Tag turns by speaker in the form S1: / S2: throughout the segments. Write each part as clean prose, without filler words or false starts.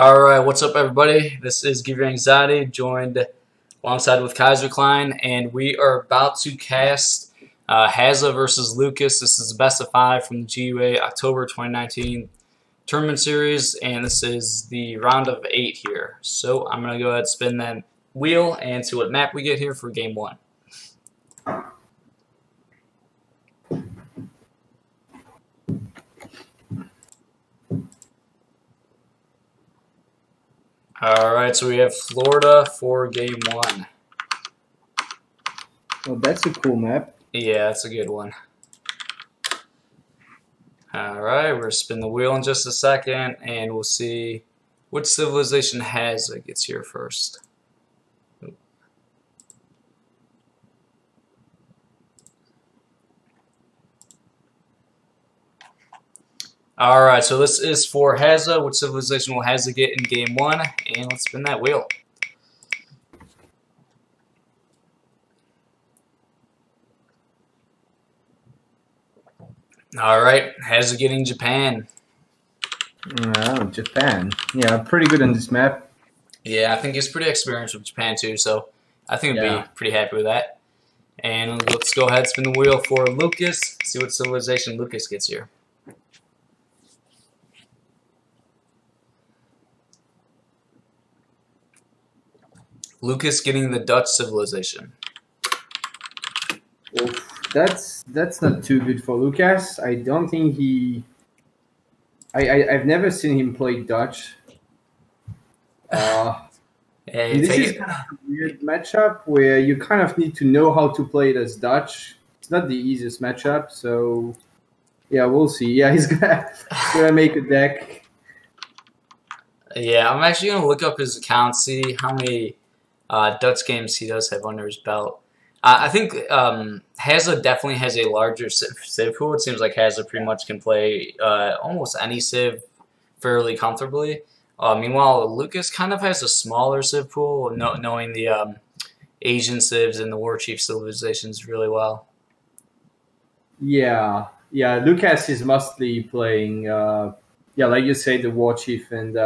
S1: All right, what's up, everybody? This is Give Your Anxiety, joined alongside with Kaiserklein, and we are about to cast Hazza versus Lucas. This is the best of 5 from the GUA October 2019 tournament series, and this is the round of 8 here. So I'm going to go ahead and spin that wheel and see what map we get here for game 1. Alright, so we have Florida for game 1.
S2: Well, that's a cool map.
S1: Yeah, that's a good one. Alright, we're going to spin the wheel in just a second, and we'll see which civilization Hazza gets here first. Alright, so this is for Hazza. Which civilization will Hazza get in game 1? And let's spin that wheel. Alright, Hazza getting Japan.
S2: Oh, Japan. Yeah, pretty good on this map.
S1: Yeah, I think he's pretty experienced with Japan too, so I think he'll be pretty happy with that. And let's go ahead and spin the wheel for Lucas. See what civilization Lucas gets here. Lucas getting the Dutch civilization.
S2: Oof, that's not too good for Lucas. I don't think he. I've never seen him play Dutch. This is kind of a weird matchup where you kind of need to know how to play it as Dutch. It's not the easiest matchup, so yeah, we'll see. Yeah, he's gonna make a deck.
S1: Yeah, I'm actually gonna look up his account, see how many Dutch games he does have under his belt. I think Hazza definitely has a larger civ pool. It seems like Hazza pretty much can play almost any civ fairly comfortably. Meanwhile, Lucas kind of has a smaller civ pool, knowing the Asian civs and the war chief civilizations really well.
S2: Yeah, Lucas is mostly playing, like you say, the war chief and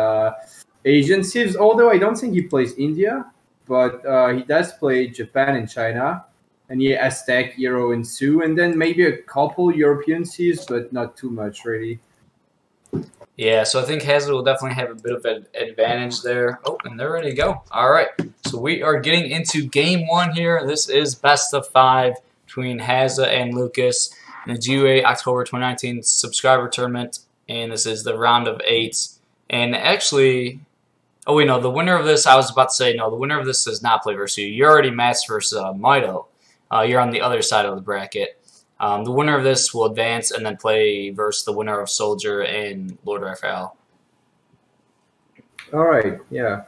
S2: Asian civs, although I don't think he plays India. But he does play Japan and China, and yeah, Aztec, Euro, and Sioux, and then maybe a couple European seas, but not too much, really.
S1: Yeah, so I think Hazza will definitely have a bit of an advantage there. Oh, and they're ready to go. All right, so we are getting into game 1 here. This is best of 5 between Hazza and Lucas in the GUA October 2019 subscriber tournament, and this is the round of 8. And actually... Oh, wait, no, the winner of this, I was about to say, no, the winner of this does not play versus you. You're already matched versus Mito. You're on the other side of the bracket. The winner of this will advance and then play versus the winner of Soldier and Lord Raphael.
S2: All right, yeah.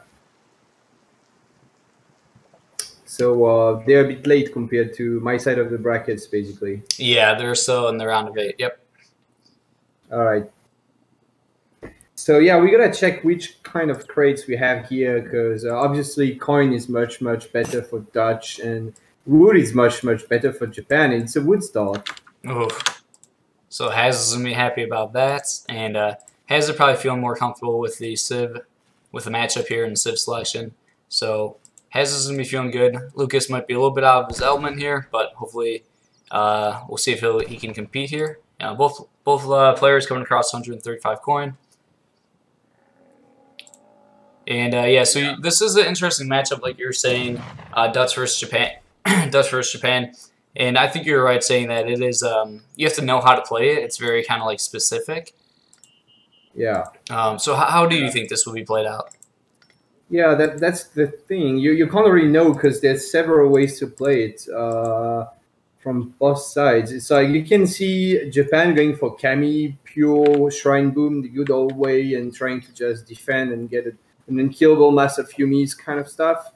S2: So they're a bit late compared to my side of the brackets, basically.
S1: Yeah, they're still in the round of 8, yep.
S2: All right. So yeah, we gotta check which kind of crates we have here, because obviously coin is much better for Dutch, and wood is much better for Japan. It's a wood start.
S1: Oh, so Hazza's gonna be happy about that, and Hazza probably feeling more comfortable with the civ, with the matchup here in the civ selection. So Hazza's gonna be feeling good. Lucas might be a little bit out of his element here, but hopefully we'll see if he can compete here. Both players coming across 135 coin. And yeah, so this is an interesting matchup, like you were saying, Dutch versus Japan, Dutch versus Japan. And I think you're right saying that it is. You have to know how to play it. It's very kind of like specific.
S2: Yeah.
S1: So how do you think this will be played out?
S2: Yeah, that's the thing. You can't really know because there's several ways to play it from both sides. It's like you can see Japan going for Kami, pure Shrine Boom, the good old way, and trying to just defend and get it. And then killable massive Yumis kind of stuff.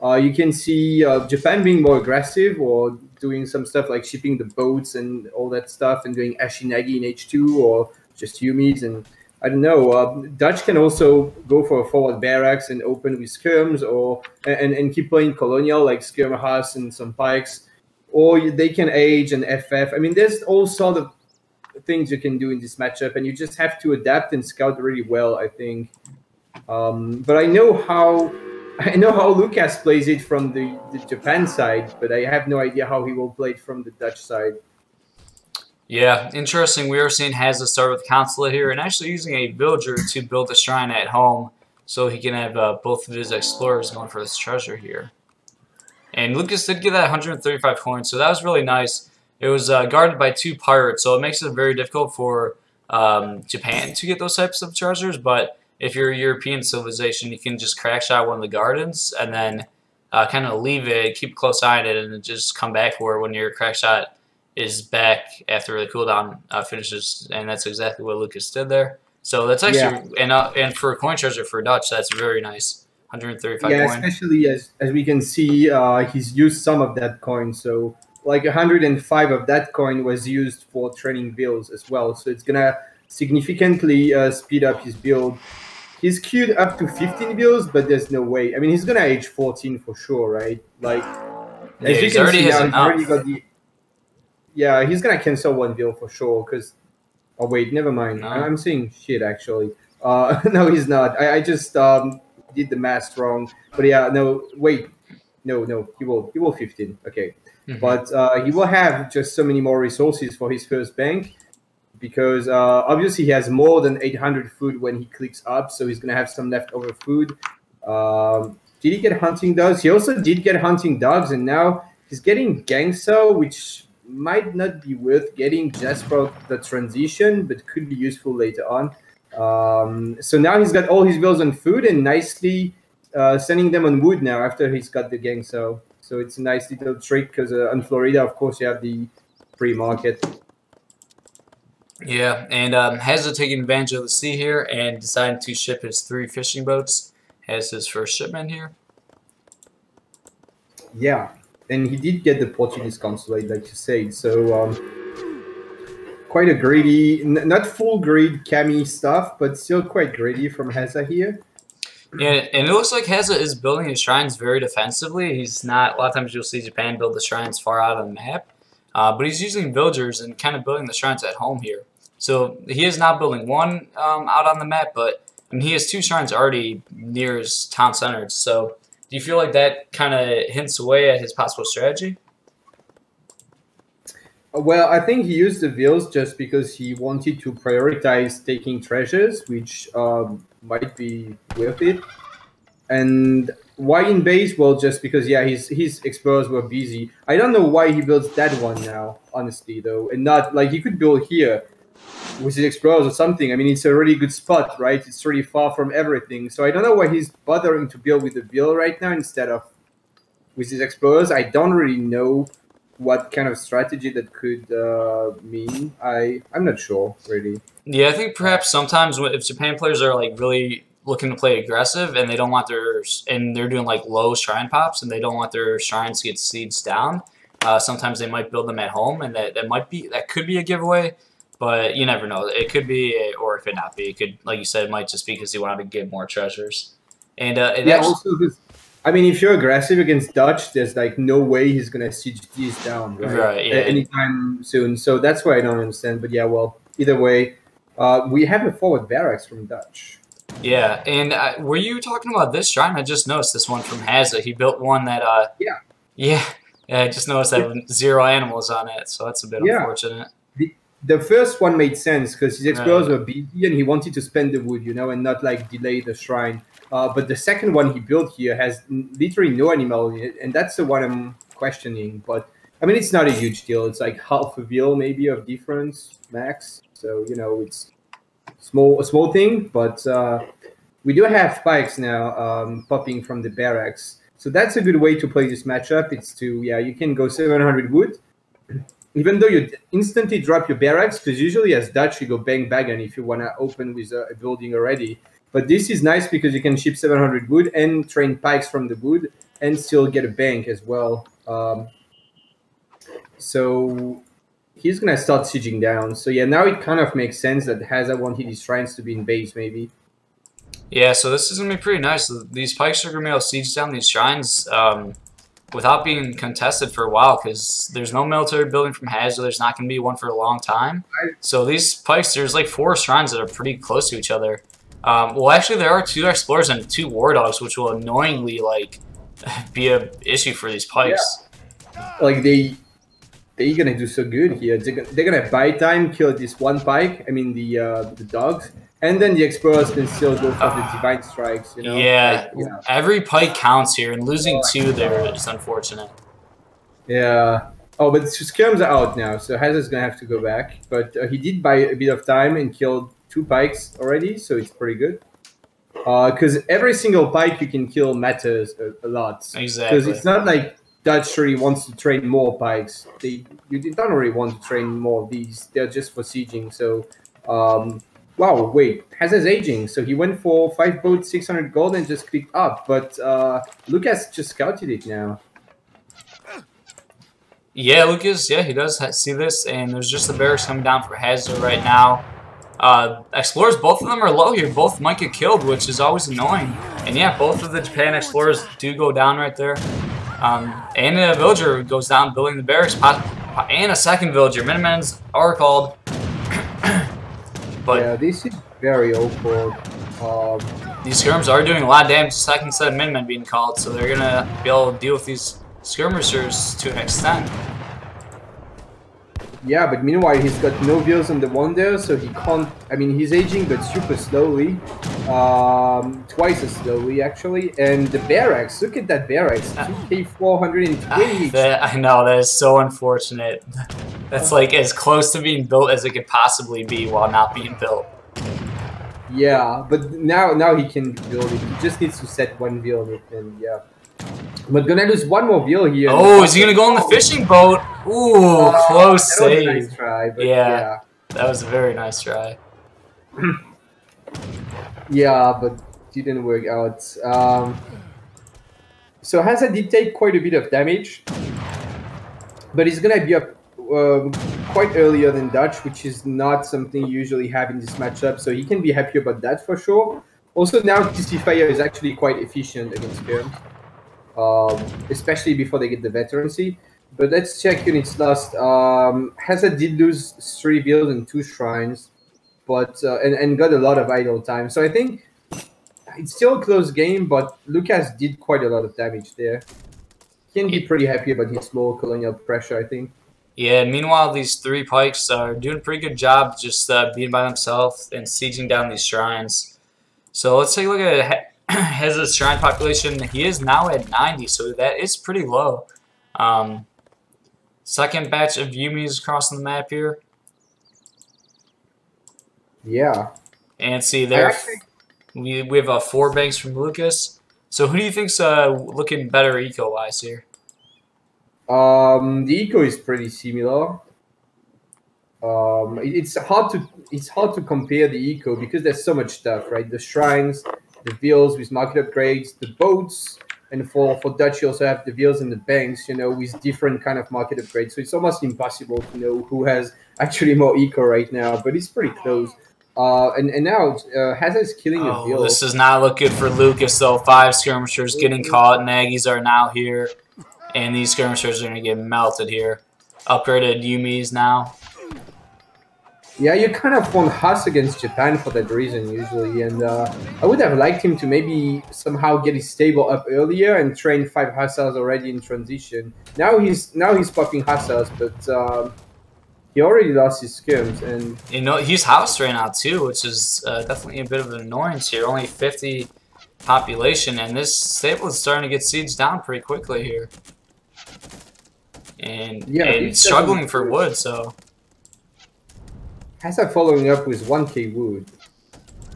S2: You can see Japan being more aggressive or doing some stuff like shipping the boats and all that stuff and doing Ashinagi in H2 or just Yumis. And I don't know, Dutch can also go for a forward barracks and open with skirms or and keep playing colonial like skirm Haas and some pikes. Or they can age and FF. I mean, there's all sort of things you can do in this matchup, and you just have to adapt and scout really well, I think. But I know how Lucas plays it from the Japan side, but I have no idea how he will play it from the Dutch side.
S1: Yeah, interesting. We are seeing Hazza start with Consulate here and actually using a villager to build a shrine at home so he can have both of his explorers going for this treasure here. And Lucas did get that 135 coins, so that was really nice. It was guarded by 2 pirates, so it makes it very difficult for Japan to get those types of treasures, but if you're a European civilization, you can just crack shot one of the gardens and then kind of leave it, keep a close eye on it, and just come back for it when your crack shot is back after the cooldown finishes, and that's exactly what Lucas did there. So that's actually, and for a coin treasure for Dutch, that's very nice. 135
S2: yeah,
S1: coin.
S2: especially as we can see, he's used some of that coin. So like 105 of that coin was used for training builds as well. So it's gonna significantly speed up his build. He's queued up to 15 builds, but there's no way. I mean, he's gonna age 14 for sure, right? Like,
S1: Yeah,
S2: as you
S1: he's
S2: can
S1: already
S2: see
S1: has
S2: now, he's
S1: enough.
S2: already got the. Yeah, he's gonna cancel 1 build for sure. Cause, oh wait, never mind.
S1: No.
S2: I'm saying shit actually. No, he's not. I just did the math wrong. But yeah, no, wait, no, he will 15. Okay, but he will have just so many more resources for his first bank, because obviously he has more than 800 food when he clicks up, so he's gonna have some leftover food. Did he get hunting dogs? He also did get hunting dogs, and now he's getting gangso, which might not be worth getting just for the transition, but could be useful later on. So now he's got all his bills on food and nicely sending them on wood now after he's got the gang. So it's a nice little trick, because on Florida, of course, you have the free market.
S1: Yeah, and Hazza taking advantage of the sea here and deciding to ship his 3 fishing boats as his first shipment here.
S2: Yeah, and he did get the Portuguese consulate, like you said. So quite a greedy, not full greed Cami stuff, but still quite greedy from Hazza here.
S1: Yeah, and it looks like Hazza is building his shrines very defensively. He's not, a lot of times you'll see Japan build the shrines far out on the map, but he's using villagers and kind of building the shrines at home here. So he is not building one out on the map, but I mean, he has 2 shrines already near his town center. So do you feel like that kind of hints away at his possible strategy?
S2: Well, I think he used the vills just because he wanted to prioritize taking treasures, which might be worth it. And why in base? Well, just because, yeah, his explorers were busy. I don't know why he builds that one now, honestly, though. And not, like, he could build here with his explorers or something. I mean, it's a really good spot, right? It's really far from everything. So I don't know why he's bothering to build with the vill right now instead of with his explorers. I don't really know what kind of strategy that could mean. I'm not sure, really.
S1: Yeah, I think perhaps sometimes if Japan players are like really looking to play aggressive and they don't want and they're doing like low shrine pops and they don't want their shrines to get sieged down, sometimes they might build them at home, and that could be a giveaway, but you never know. It could be, or it could not be. It could, like you said, it might just be because he wanted to get more treasures. And
S2: yeah, also because, I mean, if you're aggressive against Dutch, there's like no way he's gonna siege these down, right?
S1: Right, yeah.
S2: Anytime soon. So that's why I don't understand. But yeah, well, either way, we have a forward barracks from Dutch.
S1: Yeah, and were you talking about this shrine? I just noticed this one from Hazza. He built one that yeah, I just noticed that with 0 animals on it, so that's a bit unfortunate.
S2: The first one made sense because his explorers were busy and he wanted to spend the wood, and not like delay the shrine. But the second one he built here has literally no animal in it, and that's the one I'm questioning. But I mean, it's not a huge deal. It's like half a bill maybe of difference max. So it's a small thing. But we do have spikes now popping from the barracks, so that's a good way to play this matchup. It's you can go 700 wood, even though you instantly drop your barracks, because usually as Dutch you go bang bagan if you want to open with a building already. But this is nice because you can ship 700 wood and train pikes from the wood and still get a bank as well. So he's going to start sieging down. So yeah, now it kind of makes sense that Hazza wanted his shrines to be in base maybe.
S1: Yeah, so this is going to be pretty nice. These pikes are going to be able to siege down these shrines without being contested for a while, because there's no military building from Hazza. There's not going to be one for a long time. So these pikes, there's like 4 shrines that are pretty close to each other. Well, actually, there are 2 explorers and 2 war dogs, which will annoyingly like be a issue for these pikes.
S2: Yeah. Like they're gonna do so good here. They're gonna buy time, kill this one pike. I mean the dogs, and then the explorers can still go for the divine strikes. You know.
S1: Yeah.
S2: Like, you know.
S1: Every pike counts here, and losing 2 there is unfortunate.
S2: Yeah. Oh, but skirms are out now, so Hazza's gonna have to go back. But he did buy a bit of time and killed 2 pikes already, so it's pretty good. Because every single pike you can kill matters a lot.
S1: Exactly.
S2: Because it's not like Dutch really wants to train more pikes. You don't really want to train more of these. They're just for sieging. So, wow, wait, Hazza's aging. So he went for 5 boats, 600 gold, and just clicked up. But Lucas just scouted it now.
S1: Yeah, Lucas, yeah, he does see this, and there's just the barracks coming down for Hazza right now. Explorers, both of them are low here. Both might get killed, which is always annoying. And yeah, both of the Japan explorers do go down right there. And a villager goes down building the barracks. And a second villager. Minutemen's are called. But
S2: yeah, this is very awkward.
S1: These skirmers are doing a lot of damage. Second set of Minutemen being called, so they're going to be able to deal with these skirmishers to an extent.
S2: Yeah, but meanwhile he's got no views on the wonder, so he can't. I mean, he's aging, but super slowly, twice as slowly actually. And the barracks, look at that barracks, 2K 420.
S1: I know, that is so unfortunate. That's like as close to being built as it could possibly be while not being built.
S2: Yeah, but now he can build it. He just needs to set 1 build, and yeah. But gonna lose 1 more wheel here.
S1: Oh, is he gonna go on the fishing boat? Ooh, close save.
S2: That was a nice try, but
S1: yeah, that was a very nice try.
S2: Yeah, but didn't work out. So Hazza did take quite a bit of damage, but he's gonna be up quite earlier than Dutch, which is not something you usually have in this matchup. So he can be happy about that for sure. Also, now TC Fire is actually quite efficient against Skirms. Especially before they get the veterancy. But let's check units lost. Hazza did lose 3 builds and 2 shrines, but and got a lot of idle time. So I think it's still a close game, but Lucas did quite a lot of damage there. He can be pretty happy about his small colonial pressure, I think.
S1: Yeah, meanwhile, these 3 pikes are doing a pretty good job just being by themselves and sieging down these shrines. So let's take a look at Hazza's shrine population. He is now at 90, so that is pretty low. Second batch of Yumis crossing the map here.
S2: Yeah.
S1: And see there, we have 4 banks from Lucas. So who do you think's looking better eco-wise here?
S2: The eco is pretty similar. It's hard to compare the eco because there's so much stuff, right? The shrines, the wheels with market upgrades, the boats, and for Dutch you also have the wheels and the banks, you know, with different kind of market upgrades. So it's almost impossible to know who has actually more eco right now, but it's pretty close. And now Hazza is killing a wheel.
S1: This does not look good for Lucas though. 5 skirmishers getting caught. Nagys are now here, and these skirmishers are going to get melted here. Upgraded Yumis now.
S2: Yeah, you kind of want Haas against Japan for that reason usually, and I would have liked him to maybe somehow get his stable up earlier and train 5 Hussars already in transition. Now he's popping Hussars, but he already lost his skirms, and
S1: you know he's housed right now too, which is definitely a bit of an annoyance here. Only 50 population, and this stable is starting to get sieged down pretty quickly here, and
S2: yeah,
S1: and struggling for wood. So
S2: Hazza following up with 1k wood.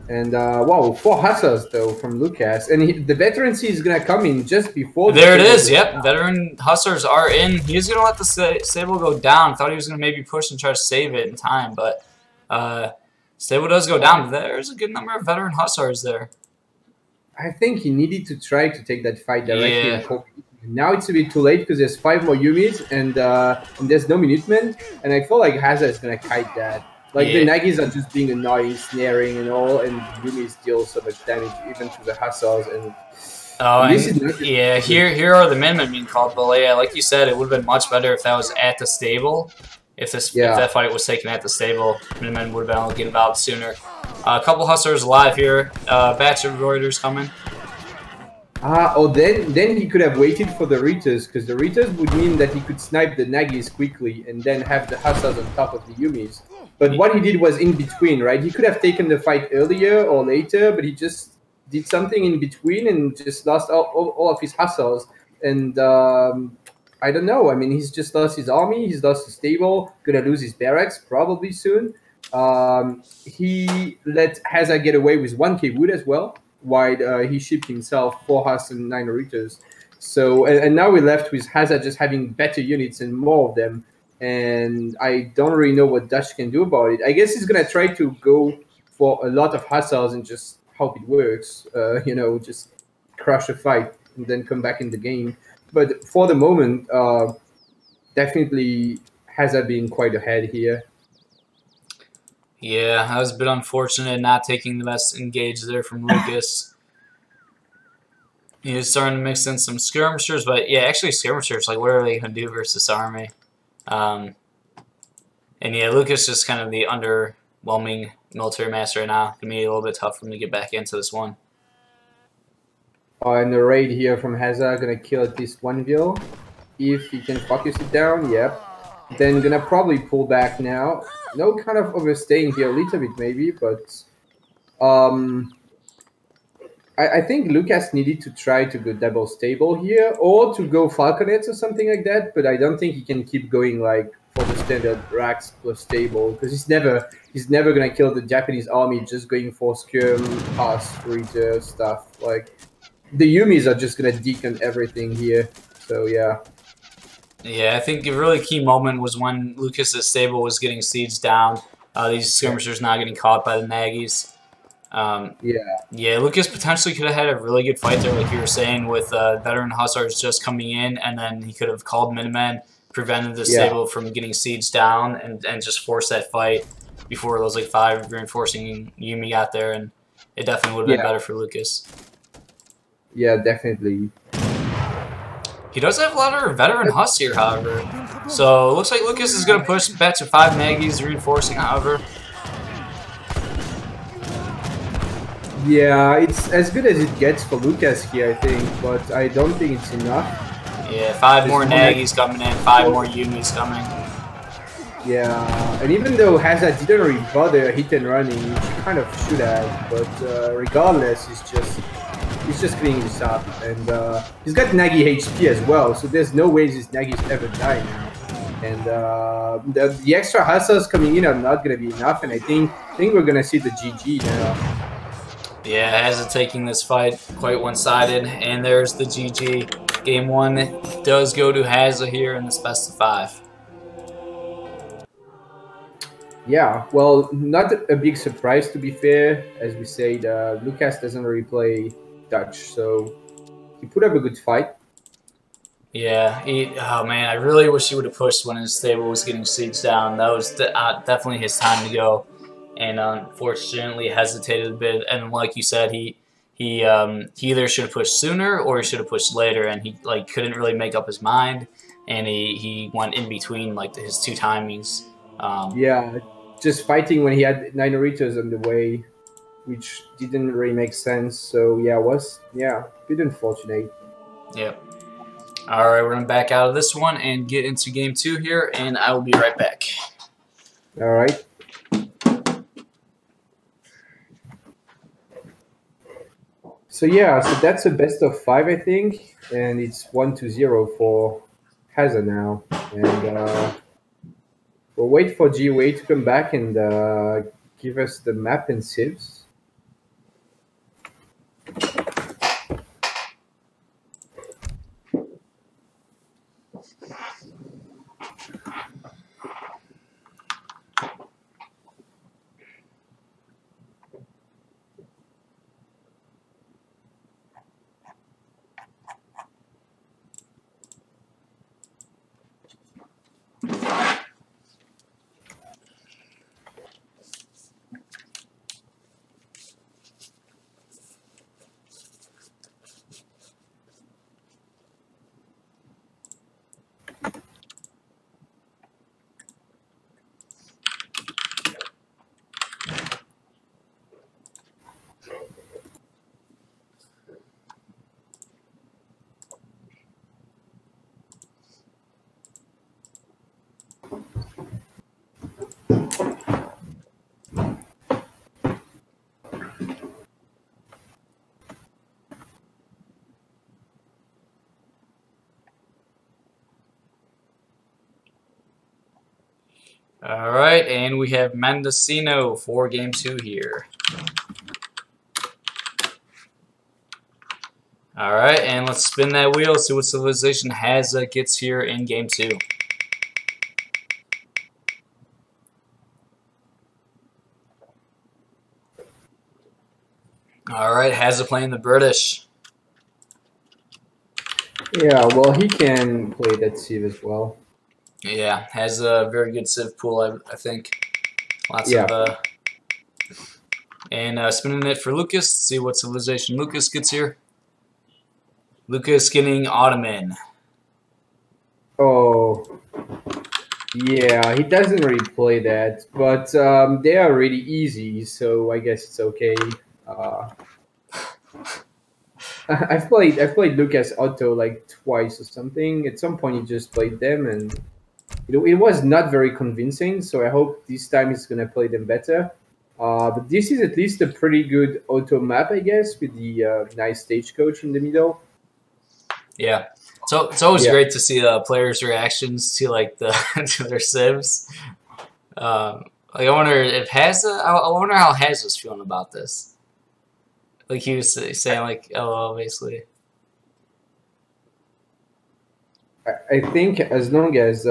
S2: And wow, 4 Hussars though from Lucas. And the veterancy is going to come in just before.
S1: There it is, yep. Veteran Hussars are in. He's going to let the stable go down. Thought he was going to maybe push and try to save it in time. But stable does go down. But there's a good number of veteran Hussars there.
S2: I think he needed to try to take that fight directly.
S1: Yeah.
S2: Now it's a bit too late because there's 5 more Yumis and there's no Minutemen. And I feel like Hazza is going to kite that. Like, the Nagys are just being annoying, snaring and all, and Yumis deal so much damage, even to the Hussars. And
S1: here are the Minutemen being called. But yeah, like you said, it would have been much better if that was at the stable. If that fight was taken at the stable, Minutemen would have been able to get involved sooner. A couple hustlers alive here. Batch of Reuters coming.
S2: Then he could have waited for the Ritas, because the Ritas would mean that he could snipe the Nagis quickly and then have the Hassas on top of the Yumis. But what he did was in between, right? He could have taken the fight earlier or later, but he just did something in between and just lost all of his Hassas. And I don't know. I mean, he's just lost his army. He's lost his stable. Gonna lose his barracks probably soon. He let Hazza get away with 1k wood as well, while he shipped himself 4 Hus and 9 Ritas. So, and now we're left with Hazza just having better units and more of them. And I don't really know what Dutch can do about it. I guess he's going to try to go for a lot of Hassas and just hope it works. You know, just crush a fight and then come back in the game. But for the moment, definitely Hazza being quite ahead here.
S1: Yeah, that was a bit unfortunate not taking the best engage there from Lucas. He was starting to mix in some skirmishers, but yeah, actually skirmishers, like what are they going to do versus this army? And yeah, Lucas is kind of the underwhelming military master right now. It's going to be a little bit tough for him to get back into this one.
S2: And the raid here from Hazza, going to kill at least 1 Vil. If he can focus it down, yep. Then going to probably pull back now. No kind of overstaying here a little bit maybe, but I think Lucas needed to try to go double stable here or to go falconets or something like that, but I don't think he can keep going like for the standard racks plus stable, because he's never gonna kill the Japanese army just going for skirm, pass, reader stuff. Like the Yumis are just gonna deacon everything here. So yeah.
S1: Yeah, I think a really key moment was when Lucas's stable was getting sieged down. These skirmishers not getting caught by the Nagis. Yeah, Lucas potentially could have had a really good fight there, like you were saying, with veteran Hussars just coming in, and then he could have called Minutemen, prevented the stable from getting sieged down, and just forced that fight before those like 5 reinforcing Yumi got there, and it definitely would have been better for Lucas.
S2: Yeah, definitely.
S1: He does have a lot of veteran Huss here, however. So it looks like Lucas is going to push back to 5 Nagis, reinforcing, however.
S2: Yeah, it's as good as it gets for Lucas here, I think, but I don't think it's enough.
S1: Yeah, 5 more Nagis coming in, 5 more Yumis coming.
S2: Yeah, and even though Hazza didn't really bother hit and running, he kind of should have, but regardless, he's just cleaning this up, and he's got Nagi HP as well, so there's no way this Nagi's ever die now. And the extra Hassas coming in are not going to be enough, and I think we're going to see the GG now.
S1: Yeah, Hazza taking this fight quite one-sided, and there's the GG. Game 1 does go to Hazza here in this best of 5.
S2: Yeah, well, not a big surprise to be fair. As we said, Lucas doesn't really play Dutch, so he put up a good fight.
S1: Yeah, oh man, I really wish he would have pushed when his stable was getting sieged down. That was definitely his time to go, and unfortunately hesitated a bit. And like you said, he either should have pushed sooner or he should have pushed later, and he like couldn't really make up his mind, and he went in between like his 2 timings.
S2: Yeah, just fighting when he had 9 Ritas on the way, which didn't really make sense. So yeah, a bit unfortunate.
S1: Yep. All right, we're gonna back out of this one and get into game 2 here, and I will be right back.
S2: All right. So yeah, so that's a best of 5, I think, and it's 1-0 for Hazza now, and we'll wait for GUA to come back and give us the map and civs.
S1: All right, and we have Mendocino for game 2 here. All right, and let's spin that wheel, see what civilization Hazza gets here in game 2. All right, Hazza playing the British.
S2: Yeah, well, he can play that civ as well.
S1: Yeah, has a very good civ pool, I think. Lots of and spinning it for Lucas. See what civilization Lucas gets here. Lucas getting Ottoman.
S2: Oh, yeah, he doesn't really play that, but they are really easy, so I guess it's okay. I've played Lucas Otto like twice or something. At some point, he just played them, and it was not very convincing. So I hope this time he's gonna play them better. But this is at least a pretty good Otto map, I guess, with the nice stagecoach in the middle.
S1: Yeah, so it's always great to see the players' reactions to like to their civs. Like I wonder if Hazza. I wonder how Hazza's feeling about this. Like he was saying, like, "LOL," basically.
S2: I think as long as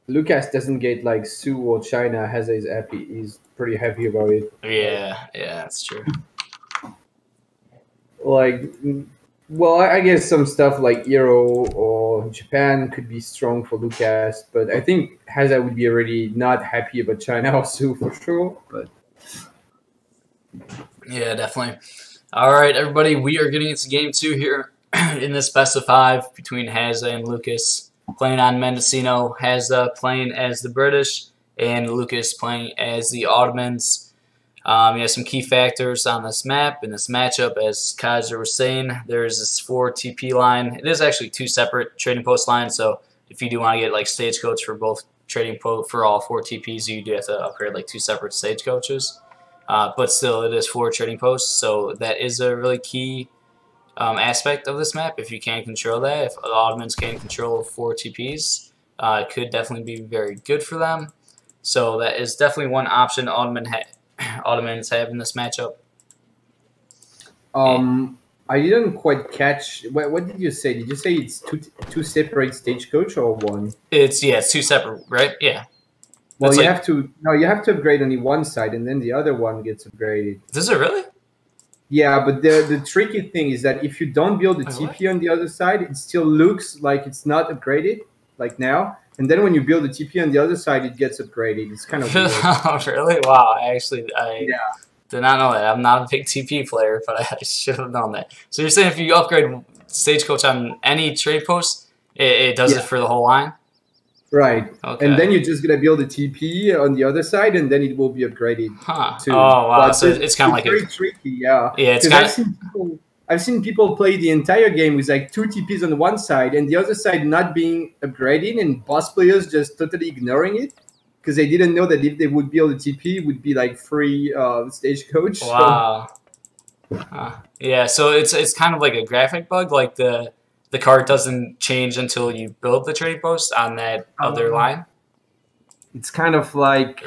S2: Lucas doesn't get like Sue or China, Hazza is happy. He's pretty happy about it.
S1: Yeah, that's true.
S2: Like, well, I guess some stuff like Euro or Japan could be strong for Lucas, but I think Hazza would be already not happy about China or Sue for sure. But
S1: yeah, definitely. All right, everybody, we are getting into game 2 here in this best of 5 between Hazza and Lucas. Playing on Mendocino, Hazza playing as the British, and Lucas playing as the Ottomans. Yeah, some key factors on this map in this matchup, as Kaiser was saying, there's this 4 TP line. It is actually 2 separate trading post lines, so if you do want to get like stagecoach for both trading post for all 4 TPs, you do have to upgrade like 2 separate stagecoaches. But still, it is 4 trading posts, so that is a really key aspect of this map. If you can control that, if the Ottomans can control 4 TPs, it could definitely be very good for them. So that is definitely one option Ottomans have in this matchup.
S2: I didn't quite catch. What did you say? Did you say it's two separate stagecoach or one?
S1: It's 2 separate, right? Yeah.
S2: Well, you have to upgrade only one side, and then the other one gets upgraded.
S1: Does it really?
S2: Yeah, but the tricky thing is that if you don't build a TP on the other side, it still looks like it's not upgraded, like now. And then when you build a TP on the other side, it gets upgraded. It's kind of weird.
S1: Oh, really? Wow. I did not know that. I'm not a big TP player, but I should have known that. So you're saying if you upgrade stagecoach on any trade post, it does it for the whole line?
S2: Right.
S1: Okay.
S2: And then you're just going to build a TP on the other side, and then it will be upgraded.
S1: Huh.
S2: Too.
S1: Oh, wow.
S2: But
S1: So it's kind of like
S2: very tricky, yeah.
S1: Yeah, it's kind of...
S2: I've seen people play the entire game with like 2 TPs on one side and the other side not being upgraded, and boss players just totally ignoring it because they didn't know that if they would build a TP, it would be like free stagecoach.
S1: Wow. Yeah, so it's kind of like a graphic bug, like the card doesn't change until you build the trading post on that other line. It's
S2: kind of like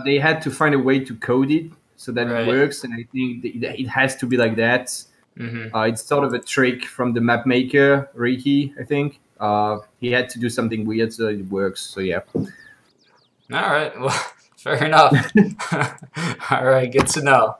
S2: they had to find a way to code it so that it works, and I think it has to be like that. It's sort of a trick from the map maker, Ricky, I think. He had to do something weird so it works, so yeah.
S1: All right, well, fair enough. All right, good to know.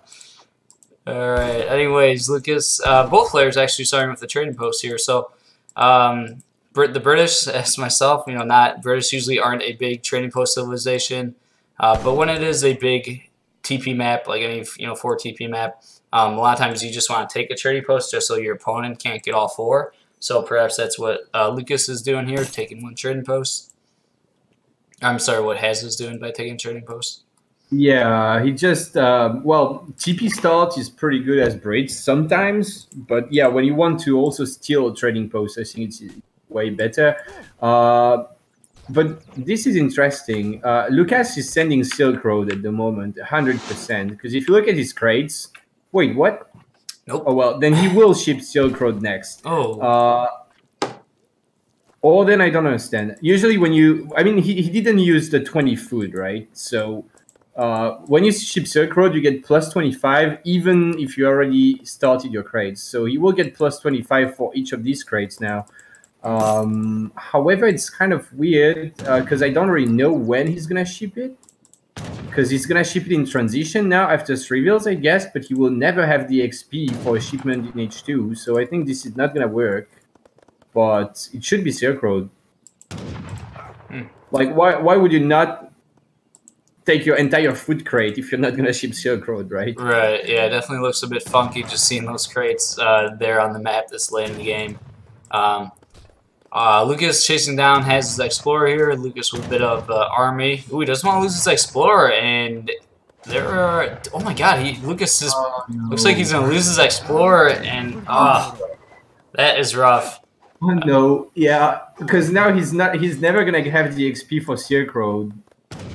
S1: All right, anyways, Lucas, both players actually starting with the trading post here. So the British, as myself, not British usually aren't a big trading post civilization. But when it is a big TP map, like any 4 TP map, a lot of times you just want to take a trading post just so your opponent can't get all 4. So perhaps that's what Lucas is doing here, taking 1 trading post. I'm sorry, what Hazza is doing by taking trading post.
S2: Yeah, he just TP start is pretty good as bridge sometimes, but yeah, when you want to also steal a trading post, I think it's way better. But this is interesting. Lucas is sending Silk Road at the moment, 100%. Because if you look at his crates, wait, what?
S1: Nope.
S2: Oh well, then he will ship Silk Road next.
S1: Oh.
S2: Or then I don't understand. Usually when you, I mean, he didn't use the 20 food, right? So when you ship Silk Road, you get plus 25, even if you already started your crates. So he will get plus 25 for each of these crates now. However, it's kind of weird because I don't really know when he's going to ship it. Because he's going to ship it in transition now after 3 wheels, I guess, but he will never have the XP for a shipment in H2. So I think this is not going to work. But it should be Silk Road. Like, why would you not take your entire food crate if you're not gonna ship Silk Road, right?
S1: Right. Yeah, it definitely looks a bit funky just seeing those crates there on the map this late in the game. Lucas chasing down has his Explorer here. Lucas with a bit of army. Ooh, he doesn't want to lose his Explorer, and there are. Oh my God, Lucas is looks like he's gonna lose his Explorer, and that is rough.
S2: Oh, no, yeah, because now he's never gonna have the XP for Silk Road.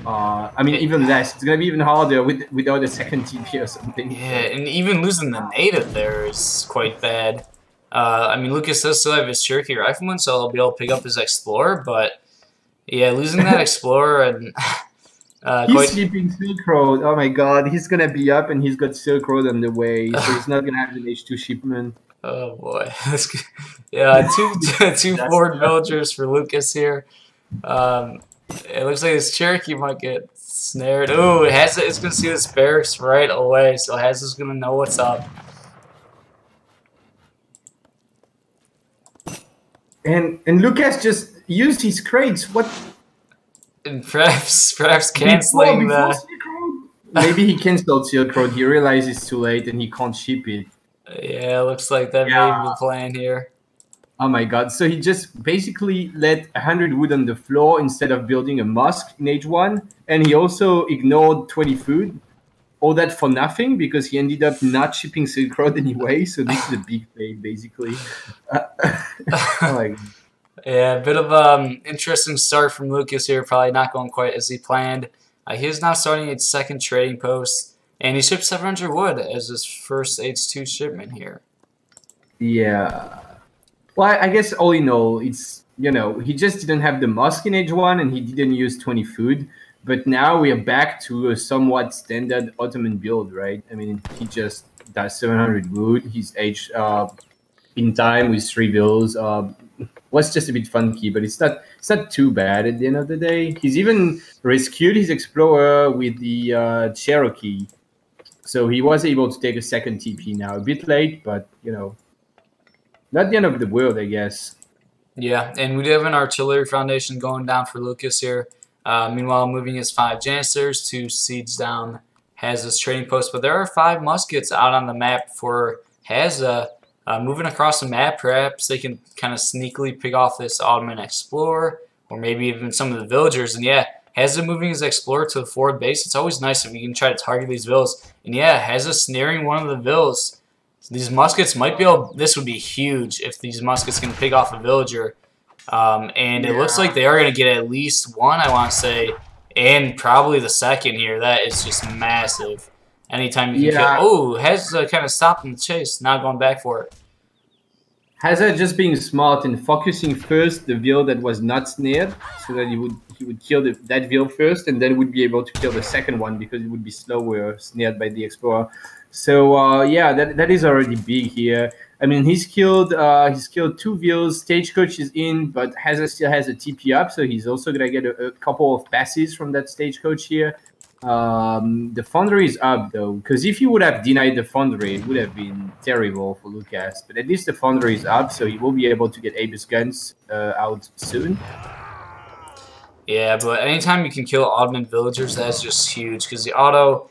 S2: I mean, even less. It's gonna be even harder without a second TP or something.
S1: Yeah, and even losing the native there is quite bad. I mean, Lucas does still have his Cherokee Rifleman, so he'll be able to pick up his Explorer, but yeah, losing that Explorer and
S2: he's sleeping Silk Road. Oh my God, he's gonna be up and he's got Silk Road on the way, so he's not gonna have an H2 shipment.
S1: Oh boy, yeah, two forward villagers for Lucas here. It looks like his Cherokee might get snared. Ooh, Hazza is gonna see this barracks right away, so Hazza's gonna know what's up.
S2: And Lucas just used his crates. What?
S1: And perhaps canceling the.
S2: Maybe he canceled Silk Road. He realized it's too late and he can't ship it.
S1: Yeah, looks like that may be the plan here.
S2: Oh my God! So he just basically let 100 wood on the floor instead of building a mosque in H1, and he also ignored 20 food. All that for nothing because he ended up not shipping Silk Road anyway. So this is a big fail, basically. Oh my God.
S1: Yeah, a bit of interesting start from Lucas here. Probably not going quite as he planned. He is now starting its second trading post, and he shipped 700 wood as his first H2 shipment here.
S2: Yeah. Well, I guess all in all, it's, you know, he just didn't have the mosque in H1 and he didn't use 20 food. But now we are back to a somewhat standard Ottoman build, right? I mean, he just does 700 wood. He's aged in time with 3 bills. Was just a bit funky, but it's not too bad at the end of the day. He's even rescued his Explorer with the Cherokee. So he was able to take a second TP now. A bit late, but, you know, not the end of the world, I guess.
S1: Yeah, and we do have an artillery foundation going down for Lucas here. Meanwhile, moving his 5 Janissars to siege down Hazza's trading post. But there are 5 muskets out on the map for Hazza. Moving across the map, perhaps they can kind of sneakily pick off this Ottoman Explorer, or maybe even some of the villagers. And yeah, Hazza moving his Explorer to the forward base. It's always nice if you can try to target these villas. And yeah, Hazza snaring one of the villas. These muskets might be able. This would be huge if these muskets can pick off a villager. And it looks like they are going to get at least one, I want to say, and probably the second here. That is just massive. Anytime you can kill. Oh, Hazza kind of stopped in the chase, not going back for it.
S2: Hazza just being smart and focusing first the veal that was not snared, so that he would kill that veal first, and then would be able to kill the second one because it would be slower snared by the Explorer. So yeah, that is already big here. I mean, he's killed 2 veals. Stagecoach is in, but Hazza still has a TP up, so he's also gonna get a couple of passes from that Stagecoach here. The Foundry is up though, because if you would have denied the Foundry, it would have been terrible for Lucas. But at least the Foundry is up, so he will be able to get Abus guns out soon.
S1: Yeah, but anytime you can kill Ottoman villagers, that's just huge, because the auto.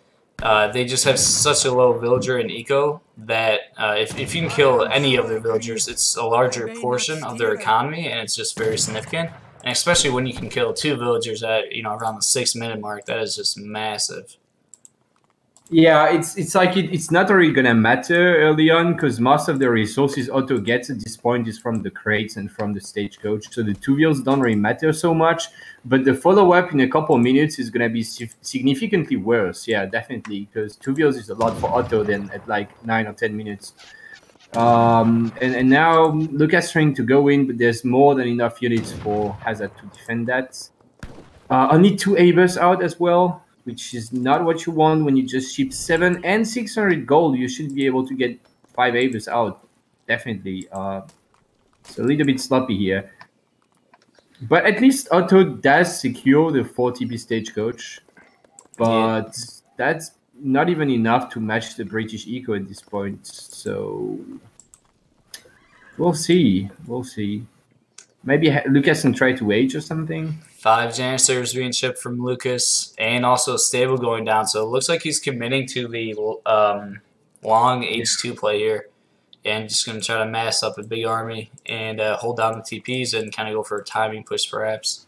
S1: They just have such a low villager and eco that if you can kill any of their villagers, it's a larger portion of their economy, and it's just very significant. And especially when you can kill 2 villagers at around the 6-minute mark, that is just massive.
S2: Yeah, it's like it's not really gonna matter early on because most of the resources Otto gets at this point is from the crates and from the Stagecoach. So the 2 wheels don't really matter so much. But the follow-up in a couple of minutes is gonna be significantly worse. Yeah, definitely, because 2 wheels is a lot for Otto than at like 9 or 10 minutes. And now Lucas trying to go in, but there's more than enough units for Hazza to defend that. Only 2 Abers out as well, which is not what you want when you just ship 7 and 600 gold. You should be able to get 5 Abers out, definitely. It's a little bit sloppy here. But at least Otto does secure the 40B stagecoach. But that's not even enough to match the British eco at this point. So we'll see. We'll see. Maybe Lucas can try to age or something.
S1: 5 Janissaries being shipped from Lucas, and also stable going down. So it looks like he's committing to the long H2 play here. And just going to try to mass up a big army and hold down the TPs and kind of go for a timing push, perhaps.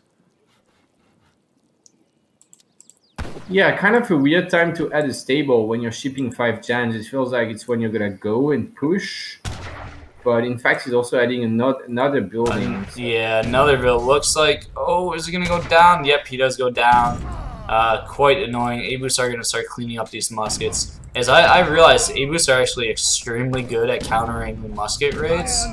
S2: Yeah, kind of a weird time to add a stable when you're shipping 5 Jans. It feels like it's when you're going to go and push. But in fact, he's also adding another building.
S1: Yeah, another build. Looks like, oh, is he going to go down? Yep, he does go down. Quite annoying. Abus are going to start cleaning up these muskets. As I realized, Abus are actually extremely good at countering the musket raids.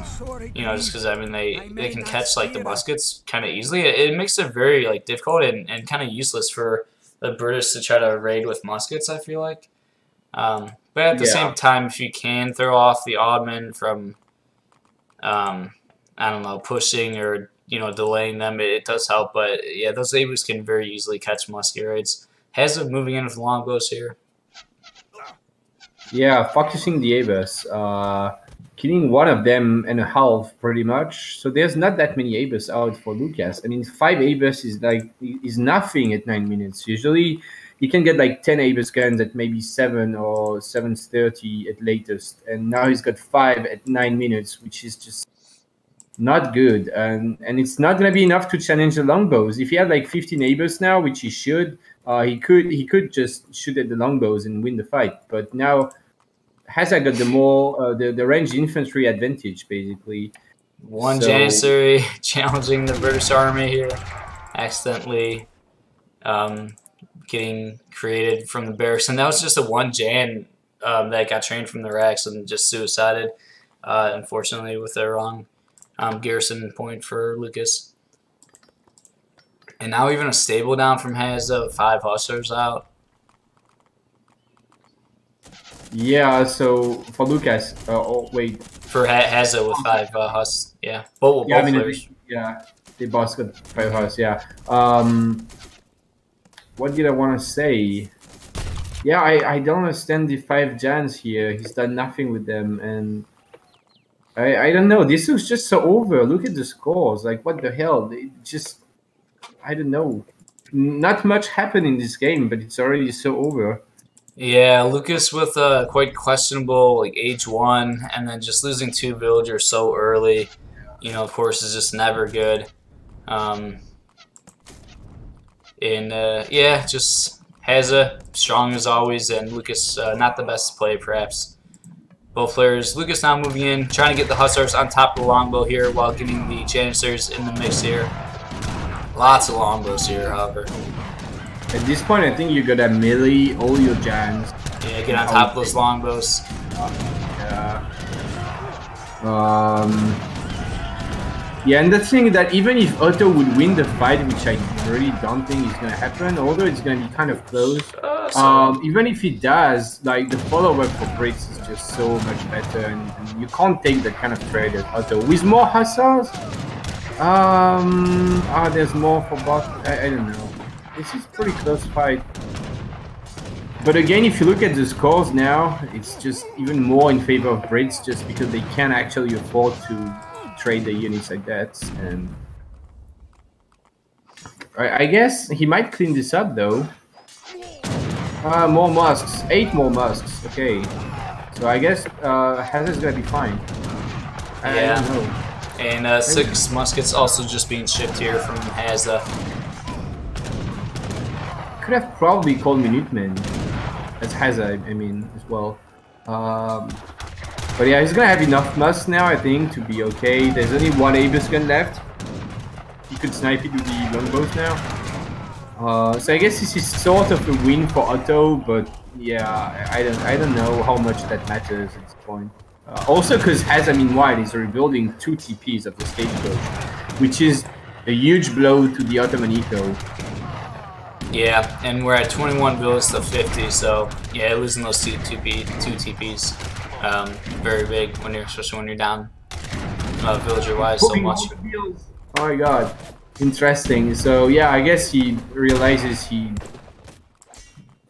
S1: You know, just because, I mean, they can catch, like, the muskets kind of easily. It makes it very, like, difficult and kind of useless for the British to try to raid with muskets, I feel like. But at the same time, if you can throw off the Ottoman from, I don't know, pushing or, you know, delaying them, it does help. But, yeah, those Abus can very easily catch musket raids. Hazza moving in with longbows here.
S2: Yeah, focusing the Abus, killing one of them and a half pretty much. So there's not that many Abus out for Lucas. I mean, 5 Abus is nothing at 9 minutes. Usually, you can get like 10 Abus guns at maybe 7 or 7:30 at latest, and now he's got 5 at 9 minutes, which is just not good. And it's not gonna be enough to challenge the longbows. If he had like 15 Abus now, which he should, he could just shoot at the longbows and win the fight. But now Hazza got the ranged infantry advantage, basically.
S1: One Janissary challenging the British army here, accidentally getting created from the barracks. And that was just a 1 Jan that got trained from the racks and just suicided, unfortunately, with the wrong garrison point for Lucas. And now even a stable down from Hazza, 5 Hussars out.
S2: Yeah, so for Lucas, oh wait.
S1: For Hazza with 5 Huss, yeah. Both
S2: Yeah, I mean,
S1: players.
S2: they both got 5 Huss, yeah. What did I want to say? Yeah, I don't understand the 5 Jans here. He's done nothing with them, and I don't know. This was just so over. Look at the scores. Like, what the hell? It just, I don't know. Not much happened in this game, but it's already so over.
S1: Yeah, Lucas with quite questionable like age 1, and then just losing 2 villagers so early, you know, of course, is just never good. Yeah, just Hazza strong as always, and Lucas not the best play perhaps. Both players, Lucas now moving in, trying to get the Hussars on top of the longbow here while getting the Janissaries in the mix here. Lots of longbows here, however.
S2: At this point, I think you gotta melee all your Jans.
S1: Yeah, get on top of those longbows.
S2: Yeah, and the thing that even if Otto would win the fight, which I really don't think is gonna happen, although it's gonna be kind of close. Even if he does, like the follow-up for Brits is just so much better, and you can't take that kind of trade at Otto. With more Hussars, there's more for both. I don't know. This is pretty close fight. But again, if you look at the scores now, it's just even more in favor of Brits, just because they can't actually afford to trade the units like that. And I guess he might clean this up though. More musks, 8 more musks. Okay, so I guess Hazza's gonna be fine.
S1: Yeah, I don't know. And 6 muskets also just being shipped here from Hazza.
S2: Could have probably called Minutemen as Hazza, I mean, as well. But yeah, he's gonna have enough musks now, I think, to be okay. There's only 1 Abus gun left. He could snipe it with the longbows now. So I guess this is sort of a win for Otto, but yeah, I don't know how much that matters at this point. Also, because Hazza meanwhile is rebuilding 2 TPs of the stagecoach, which is a huge blow to the Ottoman eco.
S1: Yeah, and we're at 21 villas to 50, so yeah, losing those two TPs, very big when especially when you're down villager-wise so much.
S2: Oh my god, interesting. So yeah, I guess he realizes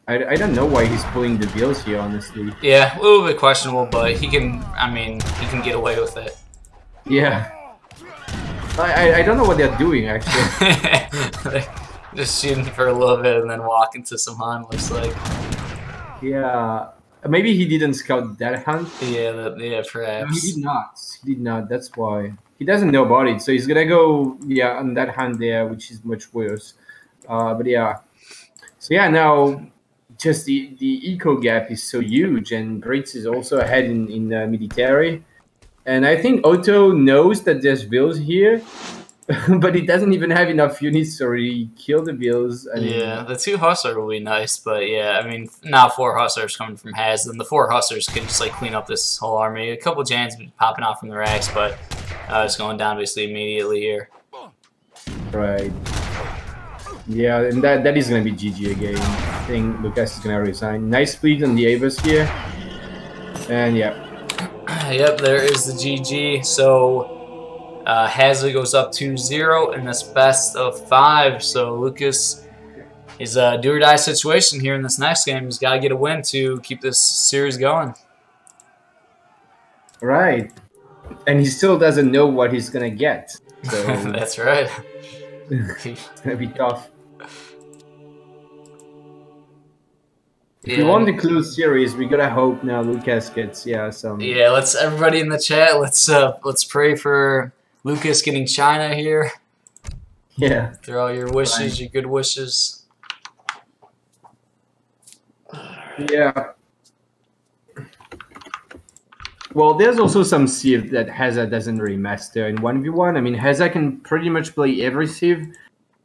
S2: I don't know why he's pulling the bills here, honestly.
S1: Yeah, a little bit questionable, but he can. I mean, he can get away with it.
S2: Yeah. I don't know what they're doing actually.
S1: Just shooting for a little bit and then walking to some hunt, looks like.
S2: Yeah. Maybe he didn't scout that hunt.
S1: Yeah, yeah, perhaps.
S2: No, he did not. He did not. That's why. He doesn't know about it. So he's gonna go, yeah, on that hunt there, which is much worse. But yeah. So yeah, now just the eco gap is so huge, and Brits is also ahead in military. And I think Otto knows that there's bills here, but he doesn't even have enough units to really kill the bills.
S1: Yeah, the 2 Hussar will be nice, but yeah, I mean, now 4 Hussars coming from Haz, and the 4 Hussars can just like clean up this whole army. A couple Jans popping off from the racks, but it's going down basically immediately here.
S2: Right. Yeah, and that is going to be GG again. I think Lucas is going to resign. Nice fleet on the Avas here. And yeah.
S1: Yep, there is the GG. So Hazza goes up 2-0 in this best of 5. So Lucas is a do or die situation here in this next game. He's got to get a win to keep this series going.
S2: Right. And he still doesn't know what he's going to get. So
S1: that's right.
S2: It's going to be tough. If we want to close series, we gotta hope now Lucas gets some.
S1: Yeah, let's everybody in the chat. Let's pray for Lucas getting China here.
S2: Yeah.
S1: Through all your wishes, your good wishes.
S2: Yeah. Well, there's also some civ that Hazza doesn't really master in 1v1. I mean, Hazza can pretty much play every civ,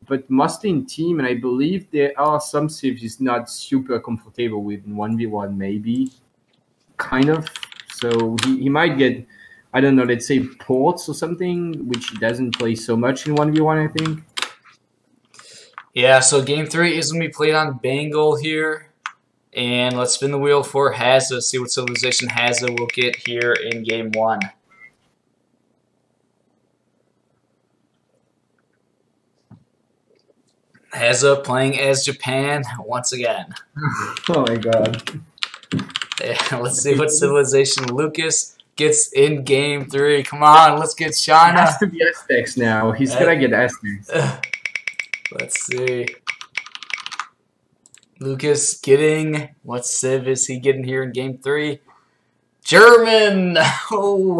S2: but mostly in team, and I believe there are some civs he's not super comfortable with in 1v1, maybe. Kind of. So he might get, I don't know, let's say ports or something, which he doesn't play so much in 1v1, I think.
S1: Yeah, so game 3 is going to be played on Bengal here. And let's spin the wheel for Hazza, see what civilization Hazza will get here in game 1. Hazza playing as Japan once again.
S2: Oh my god.
S1: Yeah, let's see what civilization Lucas gets in game 3. Come on, let's get China.
S2: It has to be Aztecs now. He's gonna get Aztecs.
S1: Let's see. Lucas getting, what civ is he getting here in game 3? German! Oh!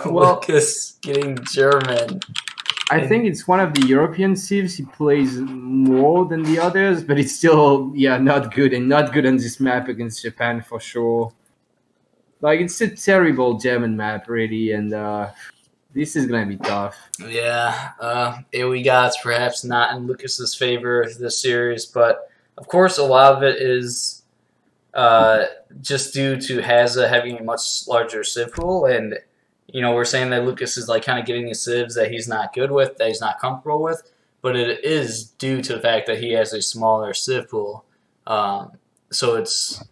S2: Well,
S1: Lucas getting German.
S2: I think it's one of the European civs he plays more than the others, but it's still, not good, and not good on this map against Japan for sure. Like, it's a terrible German map, really, and this is going to be tough.
S1: Yeah, we got perhaps not in Lucas's favor this series, but of course a lot of it is just due to Hazza having a much larger civ pool, and you know, we're saying that Lucas is like kind of getting these civs that he's not good with, that he's not comfortable with, but it is due to the fact that he has a smaller civ pool. So it's